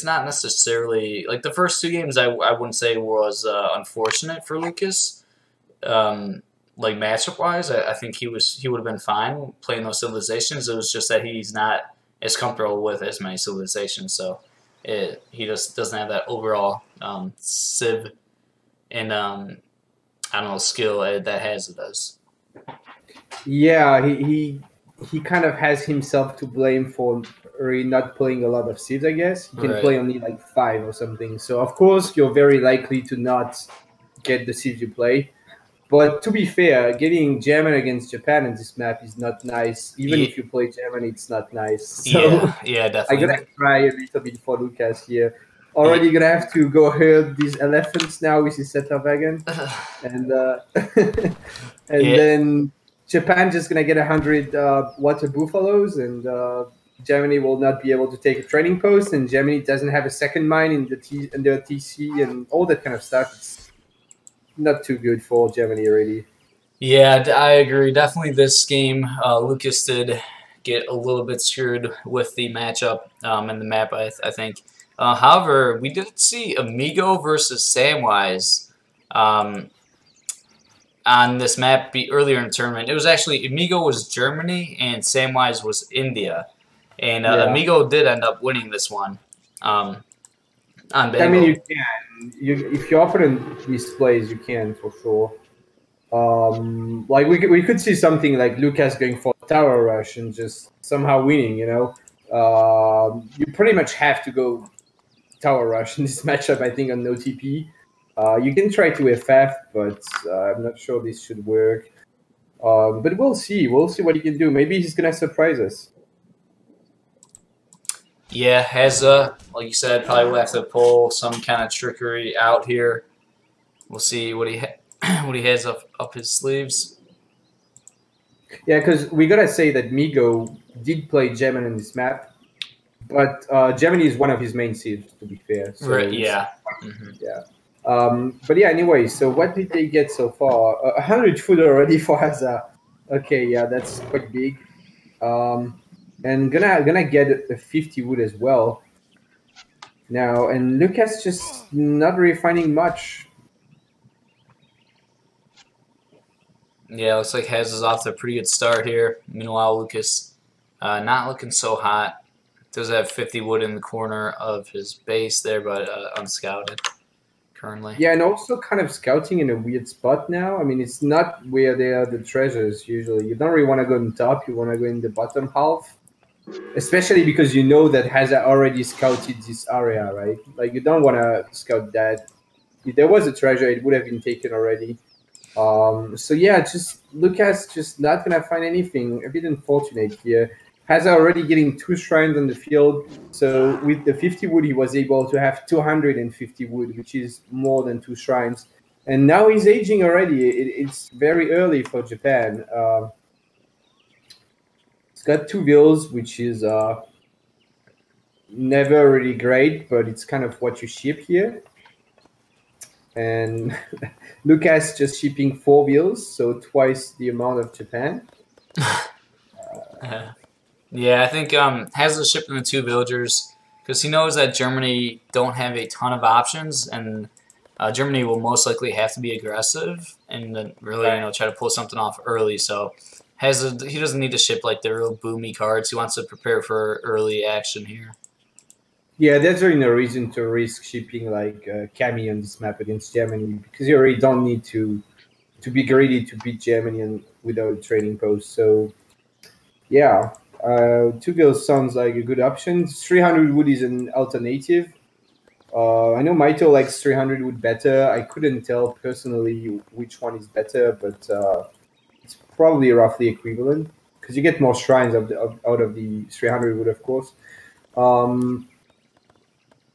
S1: not necessarily like the first 2 games. I wouldn't say was unfortunate for Lucas, like matchup wise. I think he would have been fine playing those civilizations. It was just that he's not as comfortable with as many civilizations, so he just doesn't have that overall civ and I don't know, skill that Hazza does.
S2: Yeah, he kind of has himself to blame for really not playing a lot of civs, I guess. He can play only like 5 or something. So of course you're very likely to not get the civs you play. But to be fair, getting German against Japan in this map is not nice. Even if you play German, it's not nice. So
S1: yeah, definitely.
S2: I'm gonna try a little bit for Lucas here. Already gonna have to go herd these elephants now with his setup wagon, and then Japan just gonna get 100 water buffaloes, and Germany will not be able to take a trading post, and Germany doesn't have a second mine in their TC and all that kind of stuff. It's not too good for Germany, really.
S1: Yeah, I agree. Definitely this game, Lucas did get a little bit screwed with the matchup and the map, I think. However, we did see Amigo versus Samwise on this map earlier in the tournament. It was actually Amigo was Germany and Samwise was India. And
S2: Yeah.
S1: Amigo did end up winning this one on Bengal.
S2: I mean, you can. If your opponent misplays, you can for sure. Like we could see something like Lucas going for tower rush and just somehow winning. You pretty much have to go tower rush in this matchup. I think on no TP. You can try to FF, but I'm not sure this should work. But we'll see. We'll see what he can do. Maybe he's gonna surprise us.
S1: Yeah, Hazza, like you said, probably will have to pull some kind of trickery out here. We'll see what he what he has up his sleeves.
S2: Yeah, because we gotta say that Migo did play German in this map, but Germany is one of his main civs, to be fair. So
S1: Right, yeah.
S2: Yeah. But yeah, anyway, so what did they get so far? 100 food already for Hazza. Okay, yeah, that's quite big. And gonna get a 50 wood as well. Now, and Lucas just not really finding much.
S1: Yeah, looks like Hazza's off to a pretty good start here. Meanwhile, Lucas not looking so hot. Does have 50 wood in the corner of his base there, but unscouted currently.
S2: Yeah, and also kind of scouting in a weird spot now. I mean, it's not where there are the treasures usually. You don't really want to go on top. You want to go in the bottom half. Especially because you know that Hazza already scouted this area, right? Like, you don't want to scout that. If there was a treasure, it would have been taken already. So yeah, just Lucas just not gonna find anything. A bit unfortunate here. Hazza already getting 2 shrines on the field. So with the 50 wood, he was able to have 250 wood, which is more than 2 shrines. And now he's aging already. It's very early for Japan. It's got 2 vills, which is never really great, but it's kind of what you ship here. And Lucas just shipping 4 vills, so twice the amount of Japan.
S1: Yeah, I think Hazza shipping the 2 villagers because he knows that Germany don't have a ton of options, and Germany will most likely have to be aggressive and then really try to pull something off early. So Hazza, he doesn't need to ship like the real boomy cards. He wants to prepare for early action here.
S2: Yeah, there's really no reason to risk shipping like Kami on this map against Germany because you already don't need to be greedy to beat Germany without a trading post. So yeah, 2 vills sounds like a good option. 300 wood is an alternative. I know Maito likes 300 wood better. I couldn't tell personally which one is better, but it's probably roughly equivalent because you get more shrines out of the 300 wood, of course.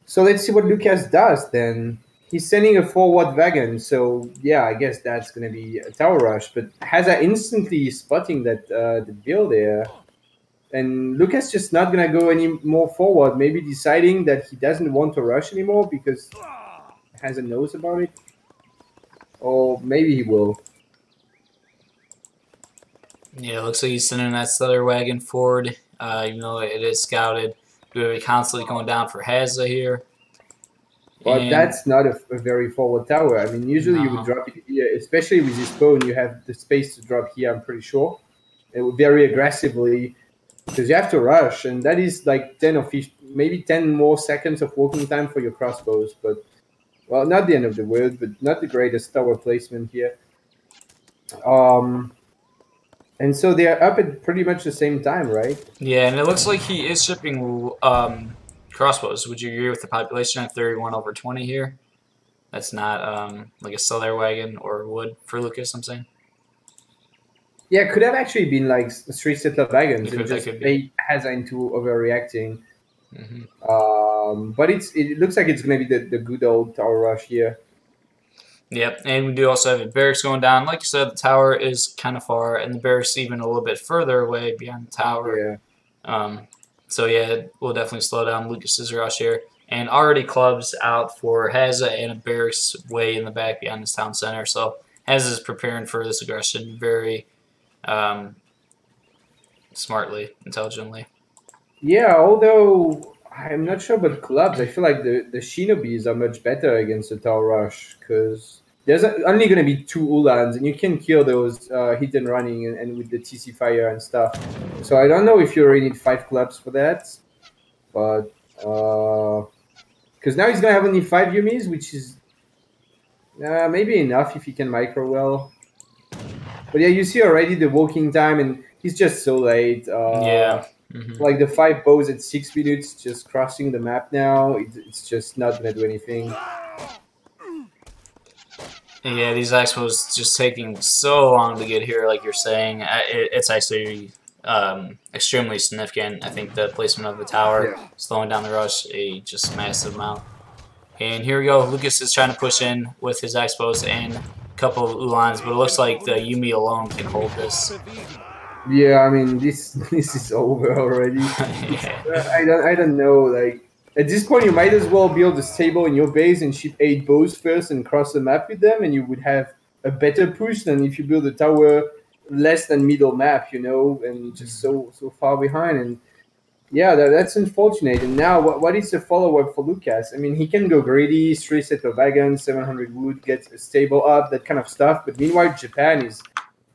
S2: So let's see what Lucas does then. He's sending a forward wagon, so yeah, I guess that's going to be a tower rush. But Hazza instantly spotting that the bill there. And Lucas just not going to go any more forward, maybe deciding that he doesn't want to rush anymore because Hazza knows about it. Or maybe he will.
S1: Yeah, it looks like he's sending that Steller wagon forward, even though it is scouted. We have constantly going down for Hazza here.
S2: But that's not a very forward tower. I mean, usually you would drop it here, especially with this bone, you have the space to drop here, I'm pretty sure. It would very aggressively, because you have to rush, and that is like 10 or 15, maybe 10 more seconds of walking time for your crossbows. But, well, not the end of the world, but not the greatest tower placement here. And so they're up at pretty much the same time, right?
S1: Yeah, and it looks like he is shipping crossbows. Would you agree with the population at 31/20 here? That's not like a Steller wagon or wood for Lucas, I'm saying.
S2: Yeah, it could have actually been like 3 settler wagons and just they Hazza into overreacting. But it looks like it's going to be the good old tower rush here.
S1: Yep, and we do also have a barracks going down. Like you said, the tower is kind of far, and the barracks even a little bit further away beyond the tower.
S2: Yeah.
S1: So yeah, we'll definitely slow down Lucas's rush here. And already clubs out for Hazza and a barracks way in the back behind his town center. So Hazza's preparing for this aggression very smartly, intelligently.
S2: Yeah, although I'm not sure about clubs. I feel like the shinobis are much better against the Tau Rush because there's only going to be 2 Ulans, and you can kill those hit and running and with the TC fire and stuff. So I don't know if you already need 5 clubs for that, but because now he's going to have only 5 Yumis, which is maybe enough if he can micro well. But yeah, you see already the walking time, and he's just so late.
S1: Yeah.
S2: Like the 5 bows at 6 minutes, just crossing the map now. It's just not gonna do anything.
S1: Yeah, these expos just taking so long to get here, like you're saying. It's actually extremely significant. I think the placement of the tower, slowing down the rush, a just massive amount. And here we go. Lucas is trying to push in with his expos and a couple of Ulans, but it looks like the Yumi alone can hold this.
S2: Yeah, I mean this is over already.
S1: Yeah.
S2: I don't know. Like at this point, you might as well build a stable in your base and ship 8 bows first and cross the map with them, and you would have a better push than if you build a tower less than middle map, you know, and just so far behind. And yeah, that's unfortunate. And now, what is the follow up for Lucas? I mean, he can go greedy, 3 set of wagons, 700 wood, get a stable up, that kind of stuff. But meanwhile, Japan is.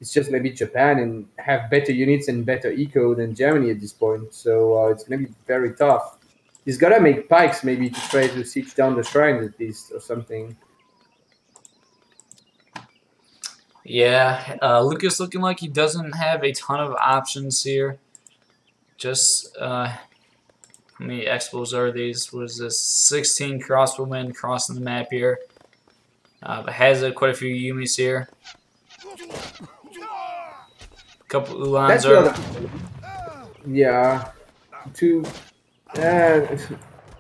S2: It's just maybe Japan and have better units and better eco than Germany at this point. So it's going to be very tough. He's got to make pikes maybe to try to siege down the shrines at least or something.
S1: Yeah, Lucas looking like he doesn't have a ton of options here. Just, how many expos are these? What is this? 16 crossbowmen crossing the map here. But has quite a few Yumis here. Couple Ulans are.
S2: Yeah.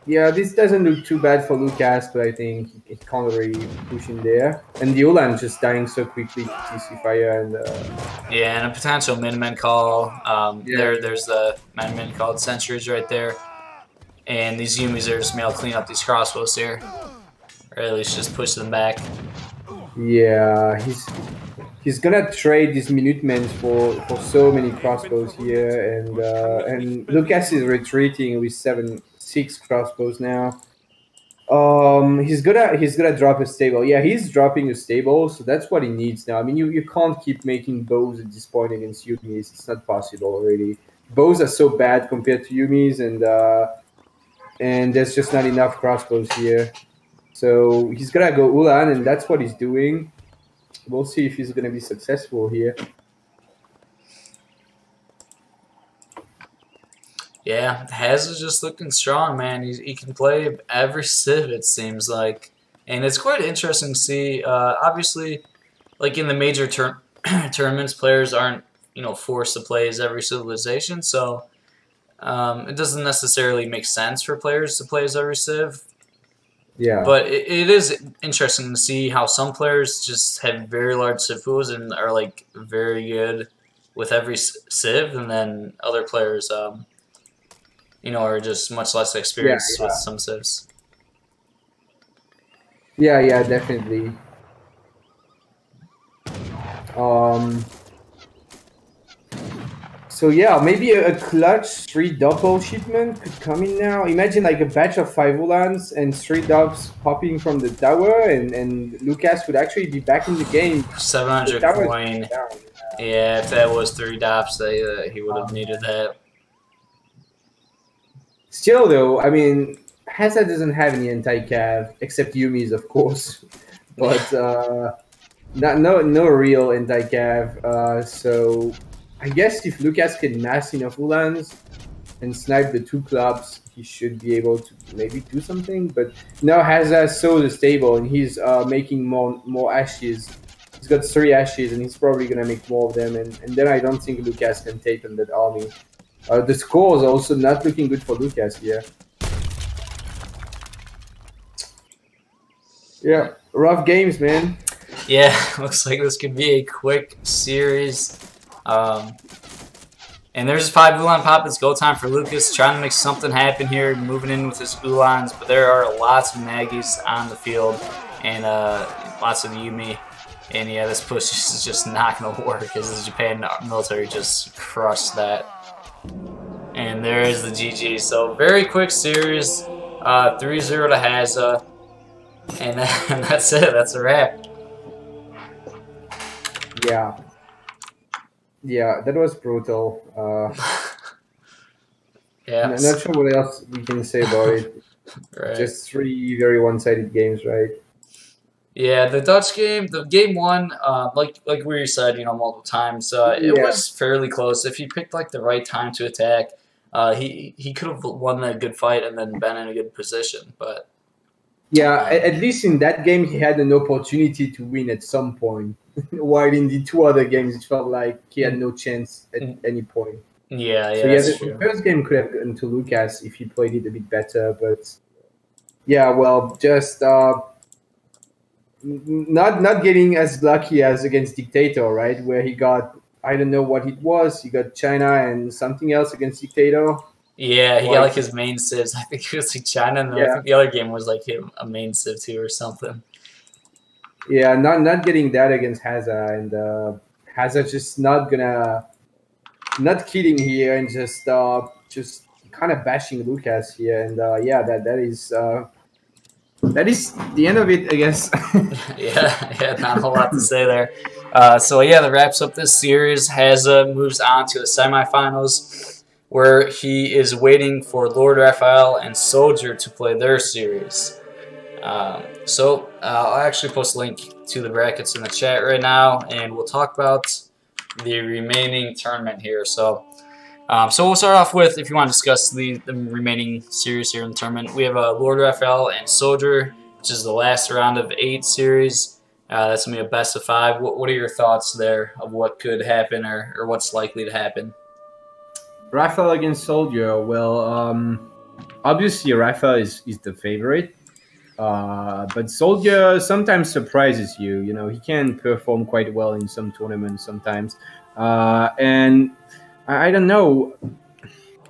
S2: Yeah, this doesn't look too bad for Lucas, but I think it can't really push in there. And the Ulan just dying so quickly to TC fire and.
S1: Yeah, and a potential min-min call. There's the min-min called sentries right there. And these Yumis are just able to clean up these crossbows here. Or at least just push them back.
S2: Yeah, he's gonna trade these Minutemen for so many crossbows here, and Lucas is retreating with 6 crossbows now. He's gonna drop a stable. Yeah, he's dropping a stable, so that's what he needs now. I mean, you can't keep making bows at this point against Yumis. It's not possible already. Bows are so bad compared to Yumis, and there's just not enough crossbows here. So he's gonna go Ulan, and that's what he's doing. We'll see if he's gonna be successful here.
S1: Yeah, Hazza's just looking strong, man. He can play every civ, it seems like. And it's quite interesting to see. Obviously, like in the major tournaments, players aren't, forced to play as every civilization. So it doesn't necessarily make sense for players to play as every civ.
S2: Yeah.
S1: But it is interesting to see how some players just have very large civ pools and are like very good with every civ, and then other players, are just much less experienced with some civs.
S2: Yeah, definitely. So yeah, maybe a clutch 3 doppel shipment could come in now. Imagine like a batch of 5 Ulans and 3 dops popping from the tower, and Lucas would actually be back in the game.
S1: 700 coin. Yeah, if that was 3 dops, he would have needed that.
S2: Still though, I mean, Hazza doesn't have any anti-cav, except Yumi's of course. But no real anti-cav, so I guess if Lucas can mass enough Ulans and snipe the 2 clubs, he should be able to maybe do something. But now Hazza so the stable, and he's making more ashes. He's got 3 ashes, and he's probably gonna make more of them. And then I don't think Lucas can take on that army. The scores are also not looking good for Lucas here. Yeah, rough games, man.
S1: Yeah, looks like this could be a quick series. And there's 5 Ulan pop. It's go time for Lucas, trying to make something happen here, moving in with his Ulans. But there are lots of Maggies on the field and lots of Yumi. And yeah, this push is just not going to work because the Japan military just crushed that. And there is the GG. So very quick series, 3-0 to Hazza. And that's it. That's a wrap.
S2: Yeah. Yeah, that was brutal.
S1: Yeah.
S2: I'm not sure what else we can say about it.
S1: Right.
S2: Just 3 very one-sided games, right?
S1: Yeah, the Dutch game, the game 1, like we said, multiple times, it was fairly close. If he picked like the right time to attack, he could have won a good fight and then been in a good position. But
S2: yeah, at least in that game he had an opportunity to win at some point. While in the 2 other games, it felt like he had no chance at any point.
S1: Yeah,
S2: so the first game could have gone to Lucas if he played it a bit better. But yeah, well, just not getting as lucky as against Dictator, right? Where he got, I don't know what it was. He got China and something else against Dictator.
S1: Yeah, he got like his main civs. I think it was like China, and I think the other game was like a main civ too or something.
S2: Yeah, not getting that against Hazza, and Hazza just not kidding here and just kind of bashing Lucas here, and yeah, that is the end of it, I guess.
S1: yeah, not a whole lot to say there. So yeah, that wraps up this series. Hazza moves on to the semifinals, where he is waiting for Lord Raphael and Soldier to play their series. So I'll actually post a link to the brackets in the chat right now, and we'll talk about the remaining tournament here. So we'll start off with, if you want to discuss the remaining series here in the tournament, we have Lord Raphael and Soldier, which is the last round of 8 series. That's going to be a best of 5. What are your thoughts there of what could happen or what's likely to happen?
S2: Raphael against Soldier. Well, obviously Raphael is the favorite. But Soldier sometimes surprises you. He can perform quite well in some tournaments sometimes. And I don't know.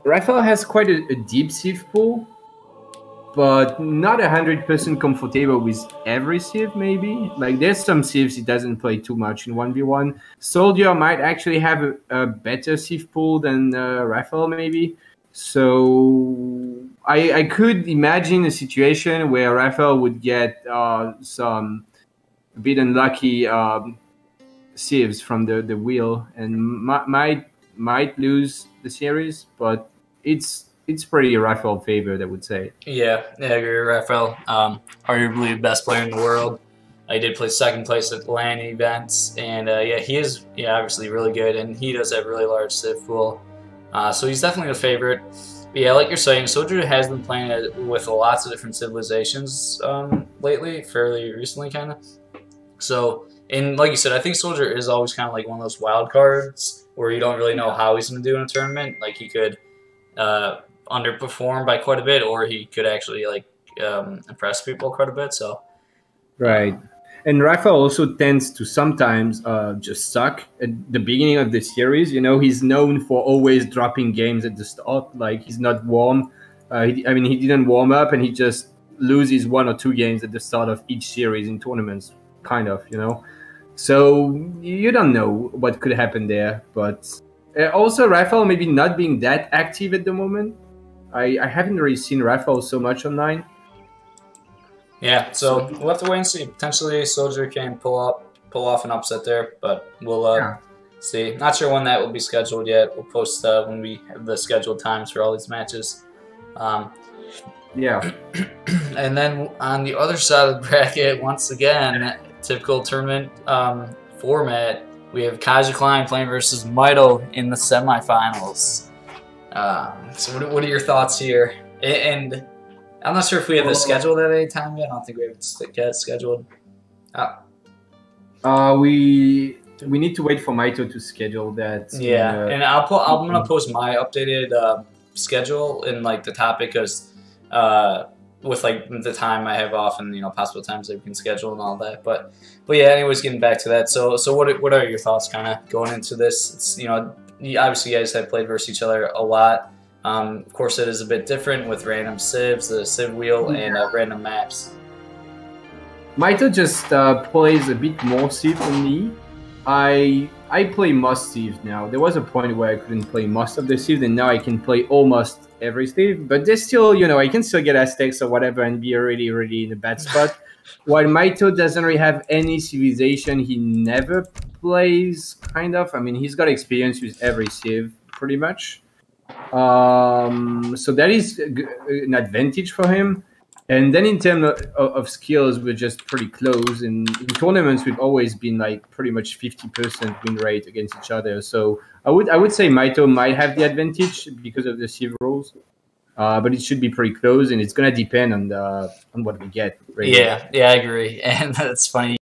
S2: Raphael has quite a deep civ pool, but not 100% comfortable with every civ, maybe. Like, there's some civs he doesn't play too much in 1v1. Soldier might actually have a better civ pool than Raphael, maybe. So I could imagine a situation where Raphael would get some a bit unlucky civs from the wheel and might lose the series, but it's pretty Raphael favored, I would say.
S1: Yeah, I agree with Raphael. Arguably the best player in the world. I did play 2nd place at LAN events, and yeah, he is obviously really good, and he does have really large civ pool. So he's definitely a favorite. But yeah, like you're saying, Soldier has been playing with lots of different civilizations lately, fairly recently, kind of. So, and like you said, I think Soldier is always kind of like one of those wild cards where you don't really know how he's going to do in a tournament. Like, he could underperform by quite a bit, or he could actually like impress people quite a bit. So,
S2: right. And Raphael also tends to sometimes just suck at the beginning of the series. He's known for always dropping games at the start. Like, he's not warm. He didn't warm up, and he just loses 1 or 2 games at the start of each series in tournaments, kind of, So you don't know what could happen there. But also, Raphael maybe not being that active at the moment. I haven't really seen Raphael so much online.
S1: Yeah, so we'll have to wait and see. Potentially, Soldier can pull off an upset there, but we'll see. Not sure when that will be scheduled yet. We'll post when we have the scheduled times for all these matches.
S2: Yeah.
S1: And then on the other side of the bracket, once again, typical tournament format, we have Kaiserklein playing versus Mito in the semifinals. So what are your thoughts here? And I'm not sure if we have this scheduled at any time yet. I don't think we have it scheduled.
S2: We need to wait for Mito to schedule that.
S1: Yeah, and I'm gonna post my updated schedule in like the topic, because with like the time I have off and possible times that we can schedule and all that. But yeah, anyways, getting back to that. So what are your thoughts kind of going into this? It's obviously you guys have played versus each other a lot. Of course, it is a bit different with random civs, the civ wheel, and random maps.
S2: Maito just plays a bit more civ than me. I play most civs now. There was a point where I couldn't play most of the civs, and now I can play almost every civ. But there's still, you know, I can still get Aztecs or whatever and be really, really in a bad spot. While Maito doesn't really have any civilization, he never plays, kind of. I mean, he's got experience with every civ, pretty much. So that is an advantage for him. And then in terms of skills, we're just pretty close. And in tournaments, we've always been like pretty much 50% win rate against each other. So I would say Maito might have the advantage because of the civ rules. But it should be pretty close, and it's gonna depend on what we get. Really.
S1: Yeah, I agree, and that's funny.